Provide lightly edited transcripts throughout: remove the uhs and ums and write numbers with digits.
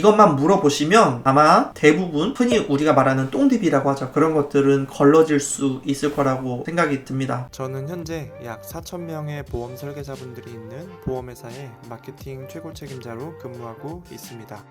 이것만 물어보시면 아마 대부분 흔히 우리가 말하는 똥DB라고 하죠. 그런 것들은 걸러질 수 있을 거라고 생각이 듭니다. 저는 현재 약 4,000명의 보험 설계자분들이 있는 보험회사의 마케팅 최고 책임자로 근무하고 있습니다.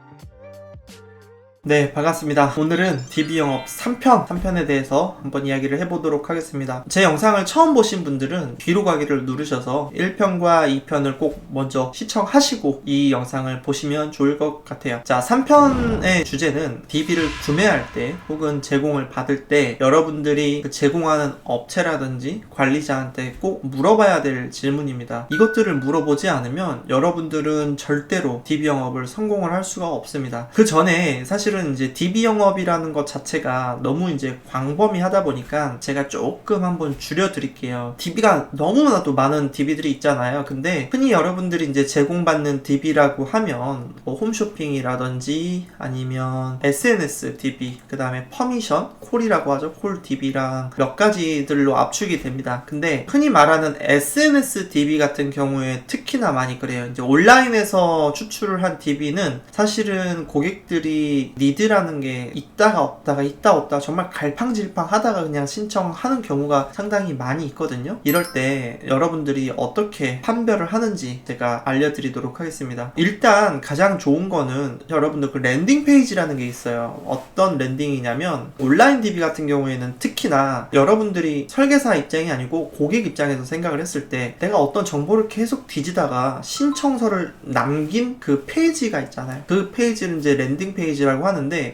네, 반갑습니다. 오늘은 DB 영업 3편에 대해서 한번 이야기를 해보도록 하겠습니다. 제 영상을 처음 보신 분들은 뒤로 가기를 누르셔서 1편과 2편을 꼭 먼저 시청하시고 이 영상을 보시면 좋을 것 같아요. 자, 3편의 주제는 DB를 구매할 때 혹은 제공을 받을 때 여러분들이 제공하는 업체라든지 관리자한테 꼭 물어봐야 될 질문입니다. 이것들을 물어보지 않으면 여러분들은 절대로 DB 영업을 성공을 할 수가 없습니다. 그 전에 사실은 이제 DB 영업이라는 것 자체가 너무 이제 광범위하다 보니까 제가 조금 한번 줄여드릴게요. DB가 너무나도 많은 DB들이 있잖아요. 근데 흔히 여러분들이 이제 제공받는 DB라고 하면 뭐 홈쇼핑이라든지 아니면 SNS DB, 그 다음에 퍼미션, 콜이라고 하죠. 콜 DB랑 몇 가지들로 압축이 됩니다. 근데 흔히 말하는 SNS DB 같은 경우에 특히나 많이 그래요. 이제 온라인에서 추출을 한 DB는 사실은 고객들이 니드라는 게 있다가 없다가 정말 갈팡질팡 하다가 그냥 신청하는 경우가 상당히 많이 있거든요. 이럴 때 여러분들이 어떻게 판별을 하는지 제가 알려드리도록 하겠습니다. 일단 가장 좋은 거는 여러분들 그 랜딩 페이지라는 게 있어요. 어떤 랜딩이냐면 온라인 DB 같은 경우에는 특히나 여러분들이 설계사 입장이 아니고 고객 입장에서 생각을 했을 때 내가 어떤 정보를 계속 뒤지다가 신청서를 남긴 그 페이지가 있잖아요. 그 페이지를 이제 랜딩 페이지라고 하는데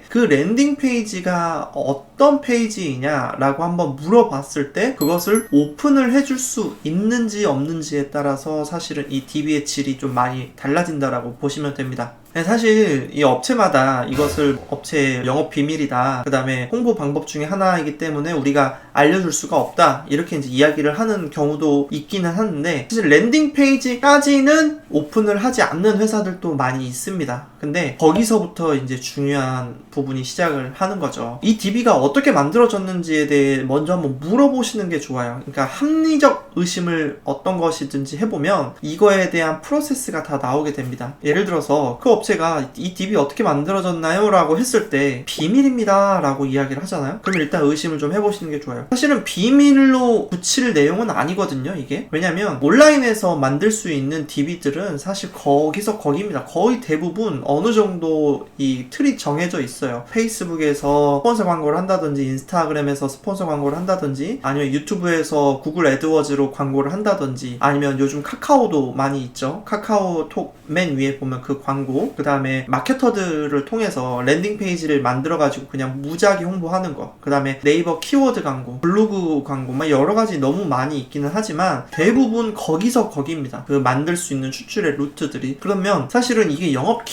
그 랜딩 페이지가 어떤 페이지이냐라고 한번 물어봤을 때 그것을 오픈을 해줄 수 있는지 없는지에 따라서 사실은 이 DB의 질이 좀 많이 달라진다라고 보시면 됩니다. 사실 이 업체마다 이것을 업체의 영업 비밀이다, 그 다음에 홍보 방법 중에 하나이기 때문에 우리가 알려줄 수가 없다, 이렇게 이제 이야기를 하는 경우도 있기는 하는데 사실 랜딩 페이지까지는 오픈을 하지 않는 회사들도 많이 있습니다. 근데 거기서부터 이제 중요한 부분이 시작을 하는 거죠. 이 DB가 어떻게 만들어졌는지에 대해 먼저 한번 물어보시는 게 좋아요. 그러니까 합리적 의심을 어떤 것이든지 해보면 이거에 대한 프로세스가 다 나오게 됩니다. 예를 들어서 그 업체가 이 DB 어떻게 만들어졌나요? 라고 했을 때 비밀입니다 라고 이야기를 하잖아요. 그럼 일단 의심을 좀 해보시는 게 좋아요. 사실은 비밀로 붙일 내용은 아니거든요, 이게. 왜냐면 온라인에서 만들 수 있는 DB들은 사실 거기서 거기입니다. 거의 대부분 어느 정도 이 틀이 정해져 있어요. 페이스북에서 스폰서 광고를 한다든지 인스타그램에서 스폰서 광고를 한다든지 아니면 유튜브에서 구글 애드워즈로 광고를 한다든지 아니면 요즘 카카오도 많이 있죠. 카카오톡 맨 위에 보면 그 광고, 그 다음에 마케터들을 통해서 랜딩 페이지를 만들어가지고 그냥 무작위 홍보하는 거, 그 다음에 네이버 키워드 광고, 블로그 광고, 막 여러가지 너무 많이 있기는 하지만 대부분 거기서 거기입니다. 그 만들 수 있는 추출의 루트들이. 그러면 사실은 이게 영업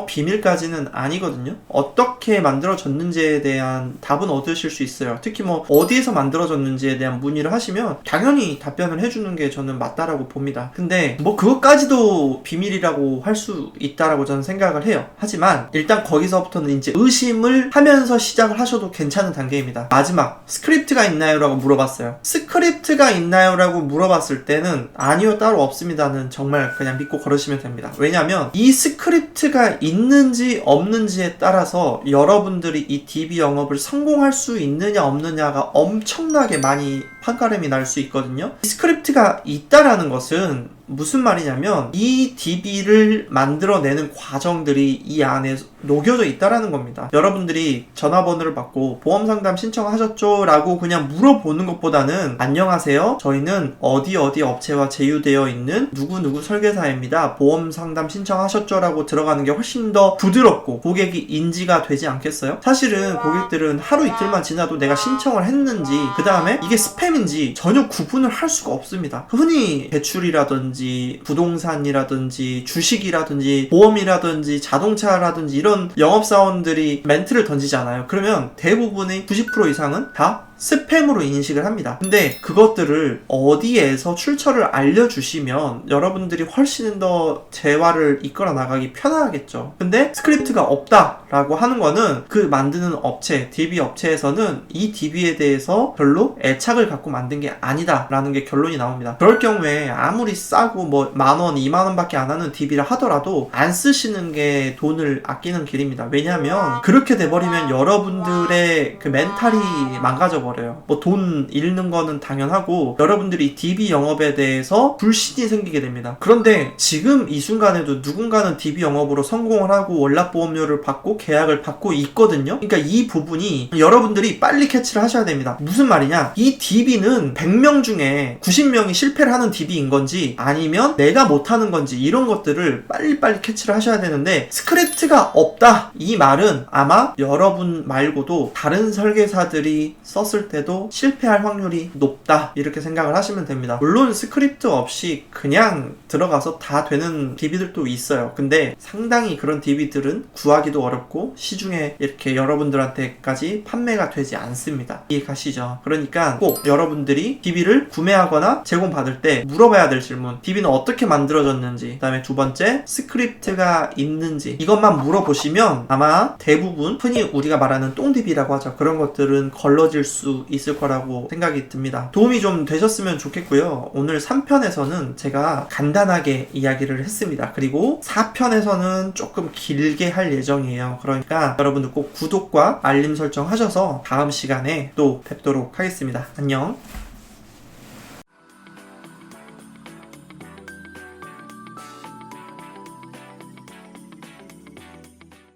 비밀까지는 아니거든요. 어떻게 만들어졌는지에 대한 답은 얻으실 수 있어요. 특히 뭐 어디에서 만들어졌는지에 대한 문의를 하시면 당연히 답변을 해주는 게 저는 맞다라고 봅니다. 근데 뭐 그것까지도 비밀이라고 할 수 있다라고 저는 생각을 해요. 하지만 일단 거기서부터는 이제 의심을 하면서 시작을 하셔도 괜찮은 단계입니다. 마지막, 스크립트가 있나요? 라고 물어봤어요. 스크립트가 있나요? 라고 물어봤을 때는 아니요, 따로 없습니다는 정말 그냥 믿고 걸으시면 됩니다. 왜냐면 이 스크립트가 있는지 없는지에 따라서 여러분들이 이 DB 영업을 성공할 수 있느냐 없느냐가 엄청나게 많이 판가름이 날 수 있거든요. 이 스크립트가 있다라는 것은 무슨 말이냐면 이 DB를 만들어내는 과정들이 이 안에 녹여져 있다라는 겁니다. 여러분들이 전화번호를 받고 보험상담 신청하셨죠? 라고 그냥 물어보는 것보다는 안녕하세요, 저희는 어디 업체와 제휴되어 있는 누구누구 설계사입니다, 보험상담 신청하셨죠? 라고 들어가는 게 훨씬 더 부드럽고 고객이 인지가 되지 않겠어요? 사실은 고객들은 하루 이틀만 지나도 내가 신청을 했는지 그 다음에 이게 스팸인지 전혀 구분을 할 수가 없습니다. 흔히 대출이라든지 부동산이라든지 주식이라든지 보험이라든지 자동차라든지 이런 영업사원들이 멘트를 던지잖아요. 그러면 대부분의 90% 이상은 다 스팸으로 인식을 합니다. 근데 그것들을 어디에서 출처를 알려주시면 여러분들이 훨씬 더 재화를 이끌어 나가기 편하겠죠. 근데 스크립트가 없다라고 하는 거는 그 만드는 업체, DB 업체에서는 이 DB에 대해서 별로 애착을 갖고 만든 게 아니다라는 게 결론이 나옵니다. 그럴 경우에 아무리 싸고 뭐 10,000원, 20,000원 밖에 안 하는 DB를 하더라도 안 쓰시는 게 돈을 아끼는 길입니다. 왜냐하면 그렇게 돼버리면 여러분들의 그 멘탈이 망가져 버려요. 뭐 돈 잃는 거는 당연하고 여러분들이 DB 영업에 대해서 불신이 생기게 됩니다. 그런데 지금 이 순간에도 누군가는 DB 영업으로 성공을 하고 월납보험료를 받고 계약을 받고 있거든요. 그러니까 이 부분이 여러분들이 빨리 캐치를 하셔야 됩니다. 무슨 말이냐? 이 DB는 100명 중에 90명이 실패를 하는 DB인 건지 아니면 내가 못하는 건지 이런 것들을 빨리빨리 캐치를 하셔야 되는데 스크립트가 없다 이 말은 아마 여러분 말고도 다른 설계사들이 썼을 때도 실패할 확률이 높다 이렇게 생각을 하시면 됩니다. 물론 스크립트 없이 그냥 들어가서 다 되는 DB들도 있어요. 근데 상당히 그런 DB들은 구하기도 어렵고 시중에 이렇게 여러분들한테까지 판매가 되지 않습니다. 이해가시죠? 그러니까 꼭 여러분들이 DB를 구매하거나 제공받을 때 물어봐야 될 질문, DB는 어떻게 만들어졌는지, 그 다음에 두 번째 스크립트가 있는지 이것만 물어보시면 아마 대부분 흔히 우리가 말하는 똥DB라고 하죠. 그런 것들은 걸러질 수 있을 거라고 생각이 듭니다. 도움이 좀 되셨으면 좋겠고요. 오늘 3편에서는 제가 간단하게 이야기를 했습니다. 그리고 4편에서는 조금 길게 할 예정이에요. 그러니까 여러분들 꼭 구독과 알림 설정 하셔서 다음 시간에 또 뵙도록 하겠습니다. 안녕.